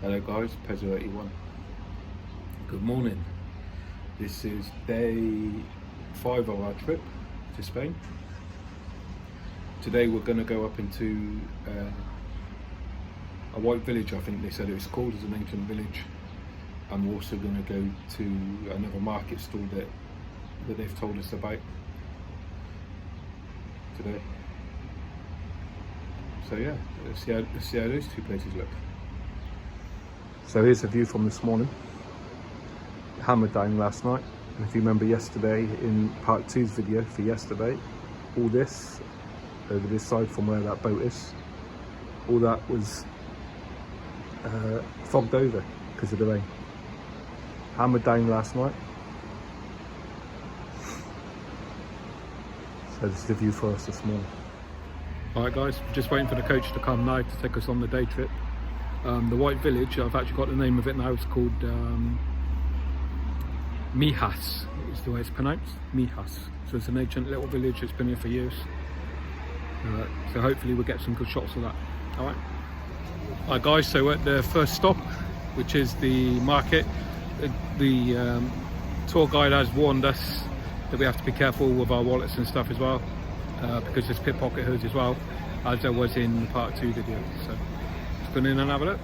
Hello guys, Pezzo81. Good morning. This is day 5 of our trip to Spain. Today we're going to go up into a white village, I think they said it was called, as an ancient village. And we're also going to go to another market stall that they've told us about today. So yeah, let's see how those two places look. So here's the view from this morning. Hammered down last night, and if you remember yesterday in part 2's video for yesterday, all this over this side from where that boat is, all that was fogged over because of the rain. Hammered down last night. So this is the view for us this morning. Alright guys, just waiting for the coach to come now to take us on the day trip. The white village, I've actually got the name of it now, it's called Mijas, is the way it's pronounced, Mijas. So it's an ancient little village, it's been here for years. So hopefully we'll get some good shots of that. Alright guys, so we're at the first stop, which is the market. The tour guide has warned us that we have to be careful with our wallets and stuff as well, because there's pickpocketers as well, as there was in the part 2 video. So let's go in and have a look.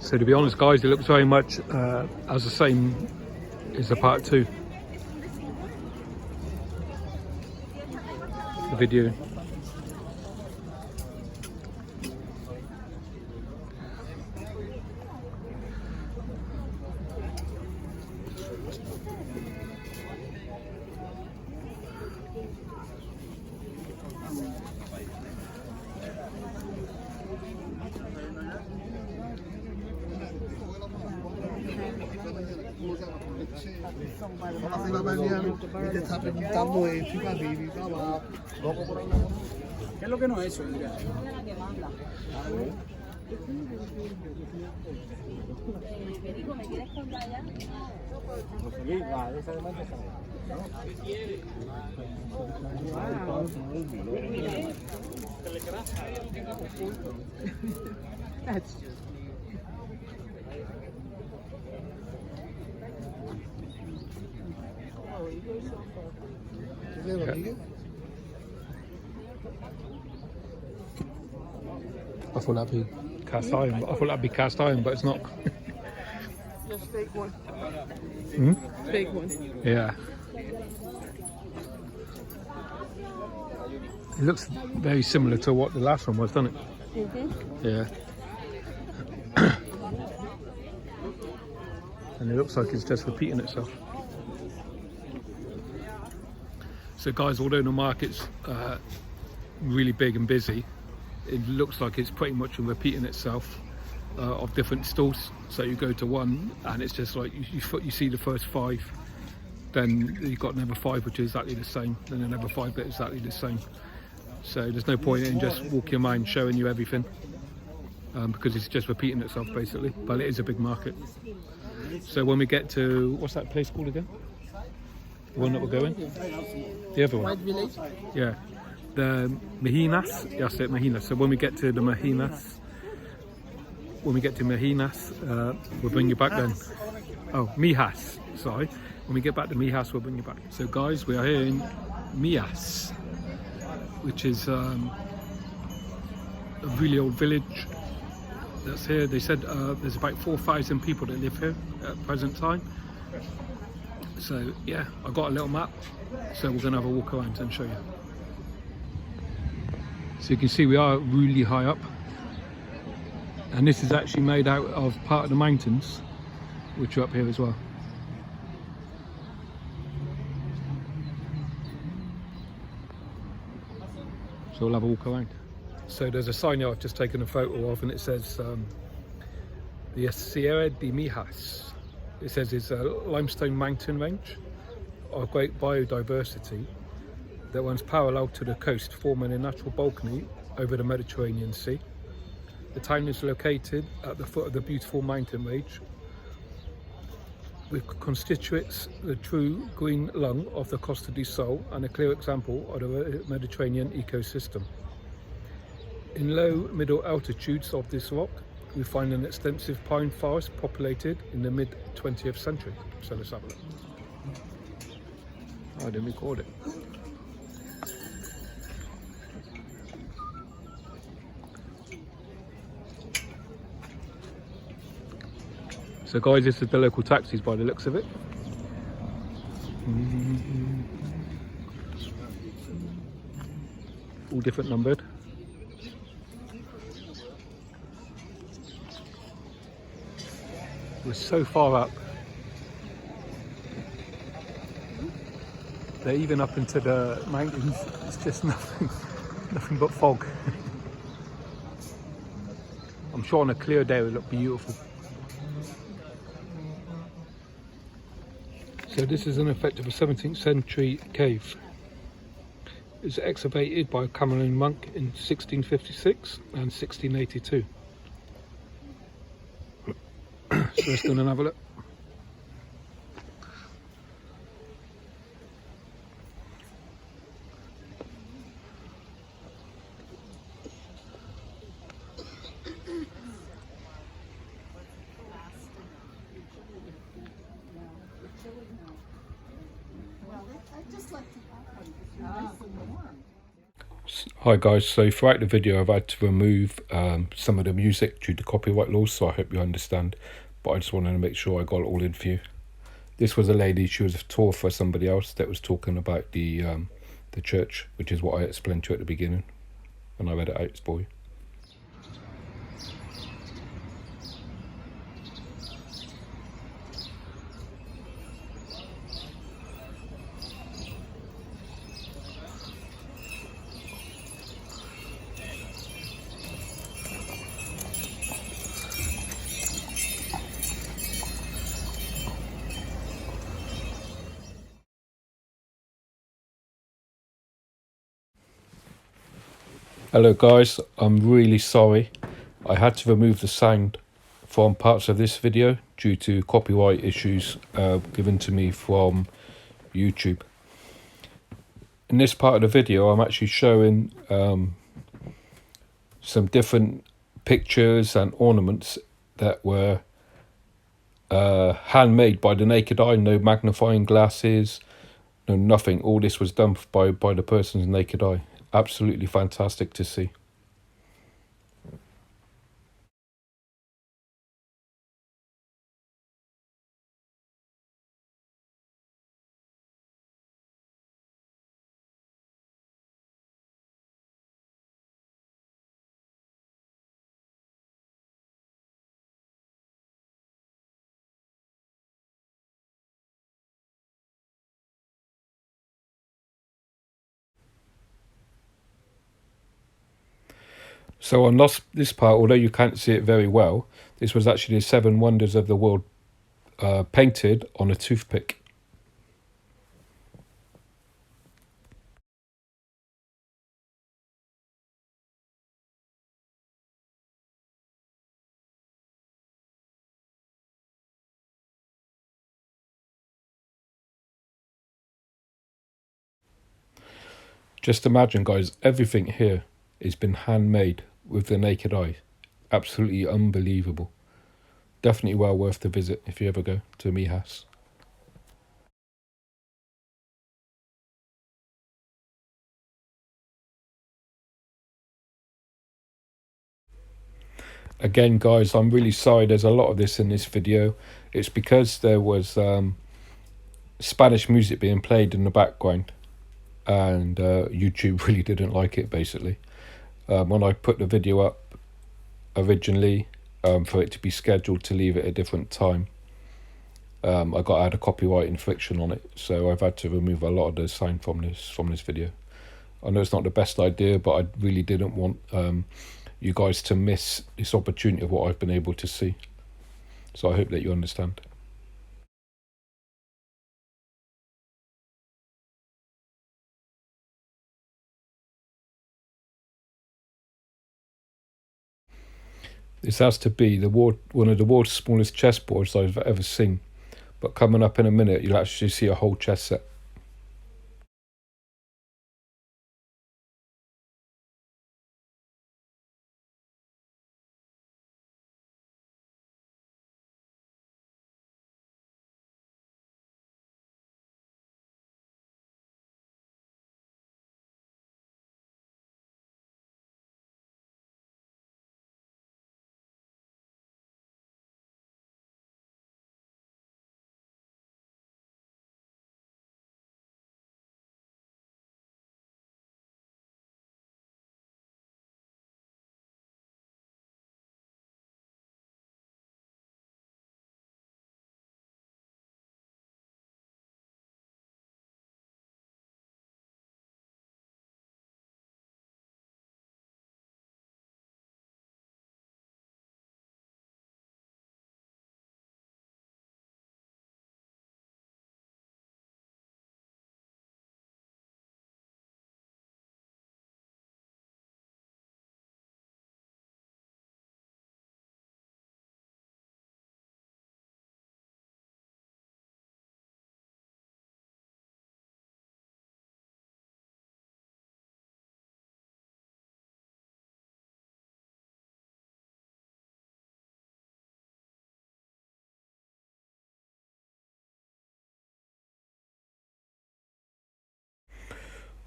So to be honest guys, it looks very much as the same as the part 2 the video. ¿Qué es lo que no es eso? That's just I thought that'd be cast iron, but it's not. just fake one. Hmm? Fake one. Yeah. It looks very similar to what the last one was, doesn't it? Mm-hmm. Yeah. And it looks like it's just repeating itself. So guys, although the market's really big and busy, it looks like it's pretty much repeating itself of different stalls. So you go to one and it's just like you see the first 5, then you've got another 5 which is exactly the same, then another 5 that's exactly the same. So there's no point in just walking around showing you everything, because it's just repeating itself basically. But it is a big market. So when we get to, what's that place called again? The one that we're going? The other one? White village? Yeah. The Mijas, yes, it, Mijas. So when we get to the Mijas, we'll bring you back then. Oh, Mijas, sorry. When we get back to Mijas, we'll bring you back. So guys, we are here in Mijas, which is a really old village that's here. They said there's about 4,000 people that live here at the present time. So yeah, I've got a little map, so we're gonna have a walk around and show you. So you can see we are really high up, and this is actually made out of part of the mountains which are up here as well. So we'll have a walk around. So there's a sign here I've just taken a photo of, and it says the Sierra de Mijas. It says it's a limestone mountain range of great biodiversity that runs parallel to the coast, forming a natural balcony over the Mediterranean Sea. The town is located at the foot of the beautiful mountain range, which constitutes the true green lung of the Costa del Sol and a clear example of the Mediterranean ecosystem. In low middle altitudes of this rock, we find an extensive pine forest populated in the mid 20th century. So let's have a look. I didn't record it. So guys, this is the local taxis by the looks of it. All different numbered. We're so far up. They're even up into the mountains. It's just nothing but fog. I'm sure on a clear day it would look beautiful. So this is an effect of a 17th century cave. It was excavated by a Cameroon monk in 1656 and 1682. So let's go and have a look. Hi guys, so throughout the video I've had to remove some of the music due to copyright laws, so I hope you understand, but I just wanted to make sure I got it all in for you. This was a lady, she was a tour for somebody else that was talking about the church, which is what I explained to you at the beginning when I read it out for you. Hello guys, I'm really sorry. I had to remove the sound from parts of this video due to copyright issues given to me from YouTube. In this part of the video I'm actually showing some different pictures and ornaments that were handmade by the naked eye, no magnifying glasses, no nothing. All this was done by the person's naked eye. Absolutely fantastic to see. So on this part, although you can't see it very well, this was actually the 7 wonders of the world painted on a toothpick. Just imagine guys, everything here has been handmade with the naked eye. Absolutely unbelievable. Definitely well worth the visit if you ever go to Mijas. Again guys, I'm really sorry there's a lot of this in this video. It's because there was Spanish music being played in the background and YouTube really didn't like it basically. When I put the video up originally for it to be scheduled to leave at a different time, I had a copyright infliction on it, so I've had to remove a lot of the sound from this video. I know it's not the best idea, but I really didn't want you guys to miss this opportunity of what I've been able to see. So I hope that you understand. This has to be one of the world's smallest chessboards I've ever seen. But coming up in a minute, you'll actually see a whole chess set.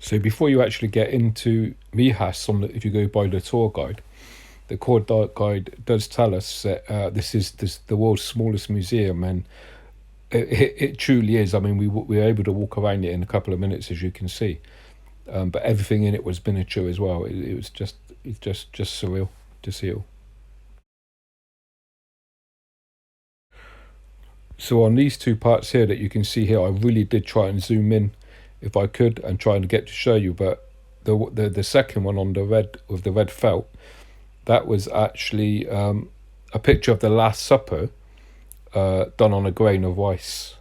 So before you actually get into Mijas, if you go by the tour guide, the tour guide does tell us that this is the world's smallest museum, and it truly is. I mean, we were able to walk around it in a couple of minutes, as you can see. But everything in it was miniature as well. It was just surreal to see it all. So on these two parts here that you can see here, I really did try and zoom in if I could and try and get to show you. But the second one on the red with the red felt, that was actually a picture of the Last Supper done on a grain of rice.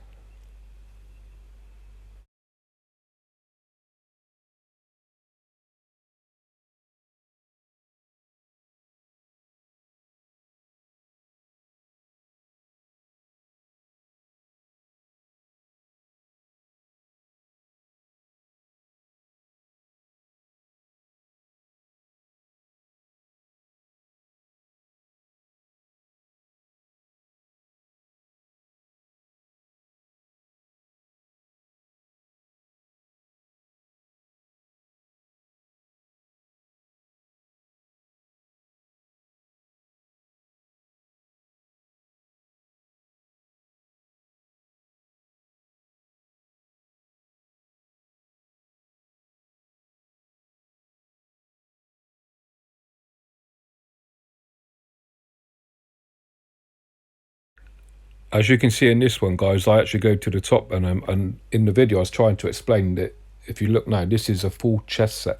As you can see in this one, guys, I actually go to the top, and in the video I was trying to explain that if you look now, this is a full chess set.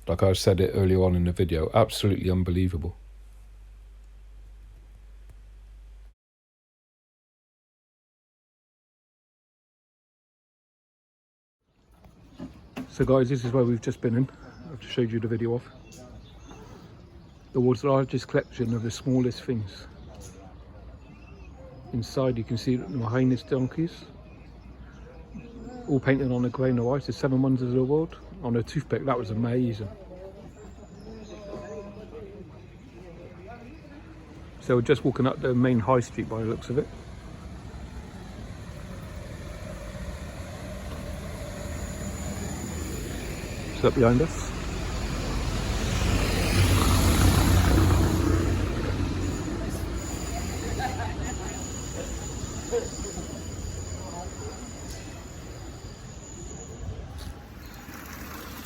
Like I said it earlier on in the video, absolutely unbelievable. So guys, this is where we've just been in. I've just showed you the video of. The world's largest collection of the smallest things. Inside you can see the highness donkeys, all painted on a grain of rice. The 7 wonders of the world on a toothpick. That was amazing. So we're just walking up the main high street by the looks of it. It's up behind us.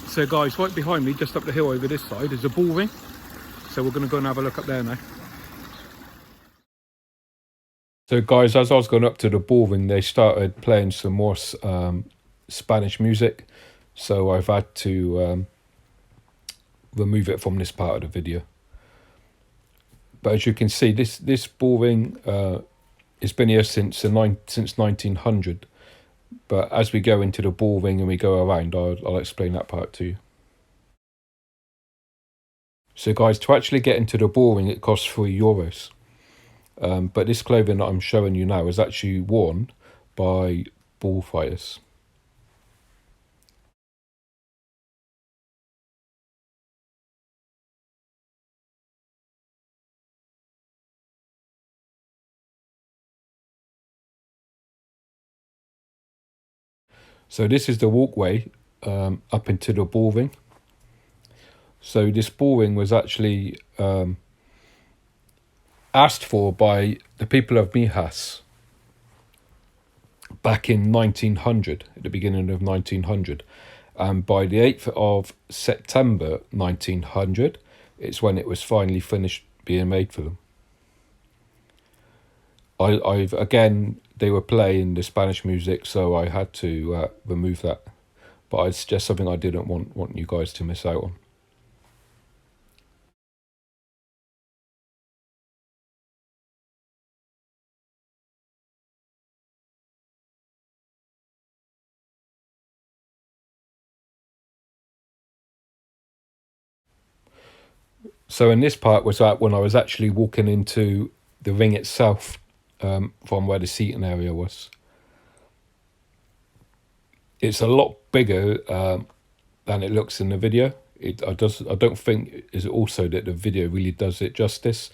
So guys, right behind me, just up the hill over this side, is a bull ring. So we're going to go and have a look up there now. So guys, as I was going up to the bull ring, they started playing some more Spanish music. So I've had to remove it from this part of the video. But as you can see, this bull ring has been here since 1900. But as we go into the bull ring and we go around, I'll explain that part to you. So guys, to actually get into the ball ring, it costs €3. But this clothing that I'm showing you now is actually worn by bullfighters. So this is the walkway up into the ball ring. So this ball ring was actually asked for by the people of Mijas back in 1900, at the beginning of 1900. And by the 8th of September 1900, it's when it was finally finished being made for them. I've again, they were playing the Spanish music, so I had to remove that. But it's just something I didn't want you guys to miss out on. So in this part was that when I was actually walking into the ring itself, from where the seating area was. It's a lot bigger than it looks in the video. I don't think is also that the video really does it justice.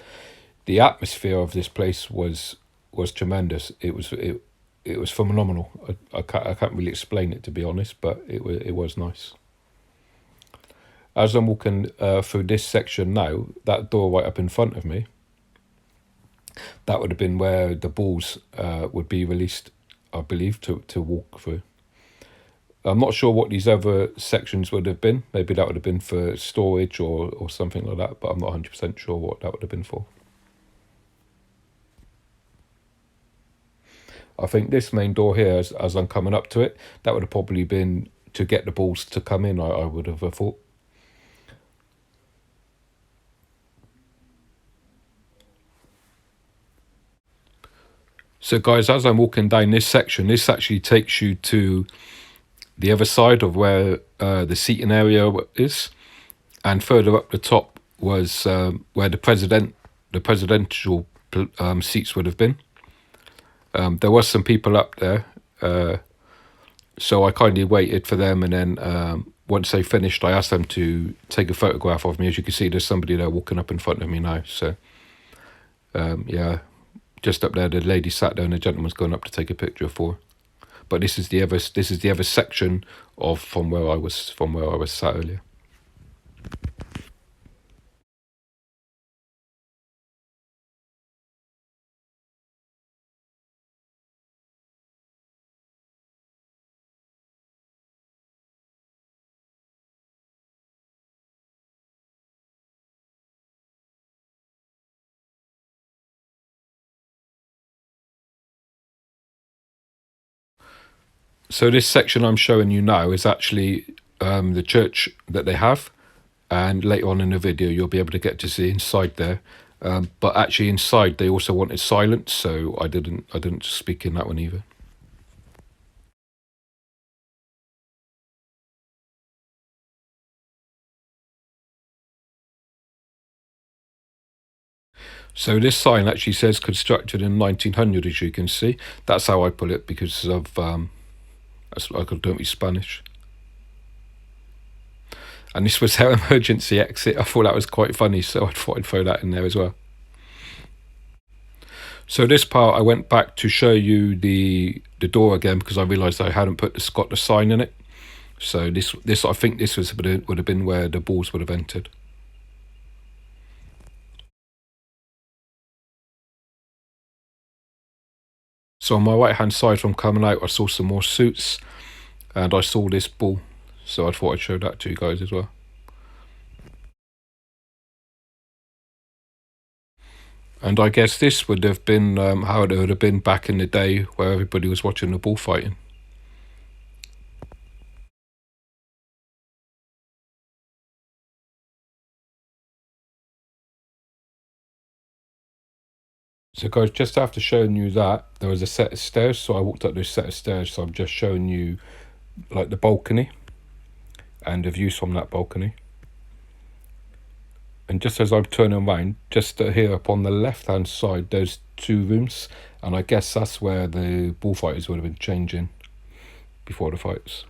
The atmosphere of this place was tremendous. It was phenomenal. I can't really explain it, to be honest, but it was nice. As I'm walking through this section now, that door right up in front of me, that would have been where the balls would be released, I believe, to walk through. I'm not sure what these other sections would have been. Maybe that would have been for storage or something like that, but I'm not 100% sure what that would have been for. I think this main door here, as I'm coming up to it, that would have probably been to get the balls to come in, I would have thought. So guys, as I'm walking down this section, this actually takes you to the other side of where the seating area is, and further up the top was where the presidential seats would have been. There was some people up there, so I kindly waited for them, and then once they finished, I asked them to take a photograph of me. As you can see, there's somebody there walking up in front of me now. So yeah, just up there, the lady sat there, and the gentleman's going up to take a picture for her. But this is the other section of from where I was sat earlier. So this section I'm showing you now is actually the church that they have, and later on in the video you'll be able to get to see inside there. But actually inside they also wanted silence, so I didn't speak in that one either. So this sign actually says constructed in 1900, as you can see. That's how I put it because of I don't be Spanish. And this was their emergency exit. I thought that was quite funny, so I thought I'd throw that in there as well. So this part, I went back to show you the door again because I realised I hadn't got the sign in it. So this I think this would have been where the balls would have entered. So on my right hand side from coming out, I saw some more suits, and I saw this ball. So I thought I'd show that to you guys as well. And I guess this would have been how it would have been back in the day where everybody was watching the bullfighting. So guys, just after showing you that, there was a set of stairs, so I walked up this set of stairs, so I'm just showing you like the balcony and the views from that balcony. And just as I'm turning around, just here up on the left-hand side, there's 2 rooms, and I guess that's where the bullfighters would have been changing before the fights.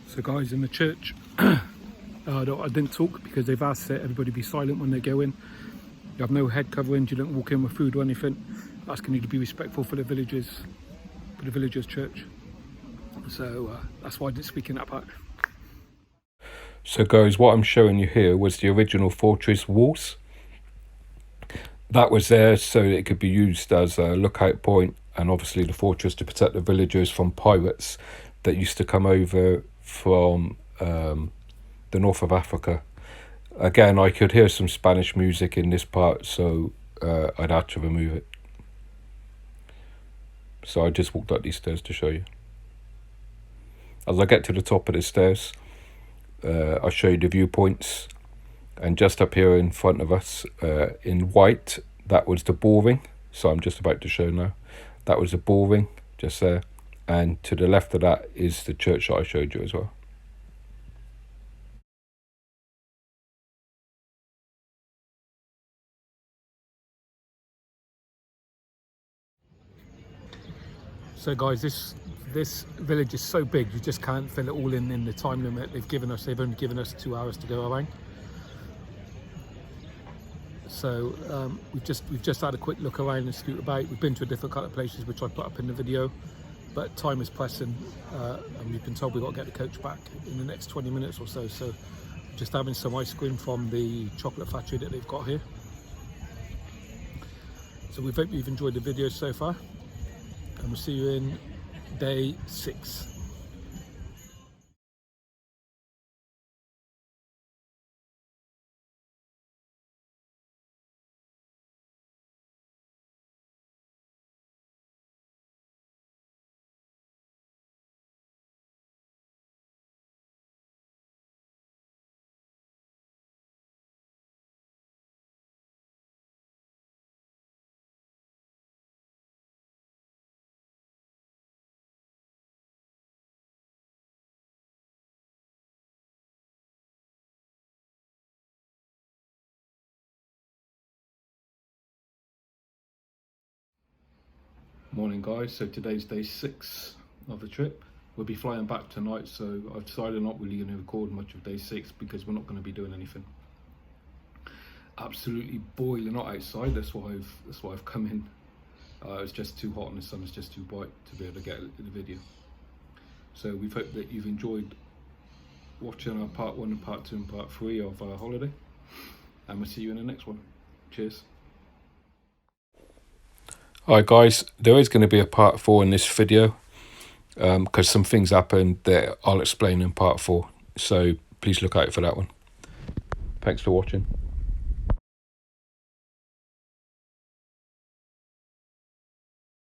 So guys, in the church, I didn't talk because they've asked that everybody be silent when they go in. You have no head coverings, you don't walk in with food or anything. Asking you to be respectful for the villagers church. So that's why I didn't speak in that part. So guys, what I'm showing you here was the original fortress walls. That was there so that it could be used as a lookout point, and obviously the fortress to protect the villagers from pirates that used to come over from the north of Africa. Again, I could hear some Spanish music in this part, so I'd had to remove it. So I just walked up these stairs to show you. As I get to the top of the stairs, I'll show you the viewpoints. And just up here in front of us, in white, that was the boring. So I'm just about to show now. That was the boring, just there. And to the left of that is the church that I showed you as well. So guys, this village is so big, you just can't fill it all in the time limit they've given us. They've only given us 2 hours to go around. So we've just had a quick look around and scoot about. We've been to a different couple of places which I put up in the video, but time is pressing, and we've been told we've got to get the coach back in the next 20 minutes or so. So just having some ice cream from the chocolate factory that they've got here. So we hope you've enjoyed the video so far, and we'll see you in day 6. Morning guys, so today's day 6 of the trip. We'll be flying back tonight, so I've decided I'm not really going to record much of day 6 because we're not going to be doing anything. Absolutely boiling hot outside, that's why I've come in. It's just too hot and the sun is just too bright to be able to get the video. So we hope that you've enjoyed watching our part 1 and part 2 and part 3 of our holiday, and we'll see you in the next one. Cheers. Alright guys, there is going to be a part 4 in this video because some things happened that I'll explain in part 4, so please look out for that one. Thanks for watching.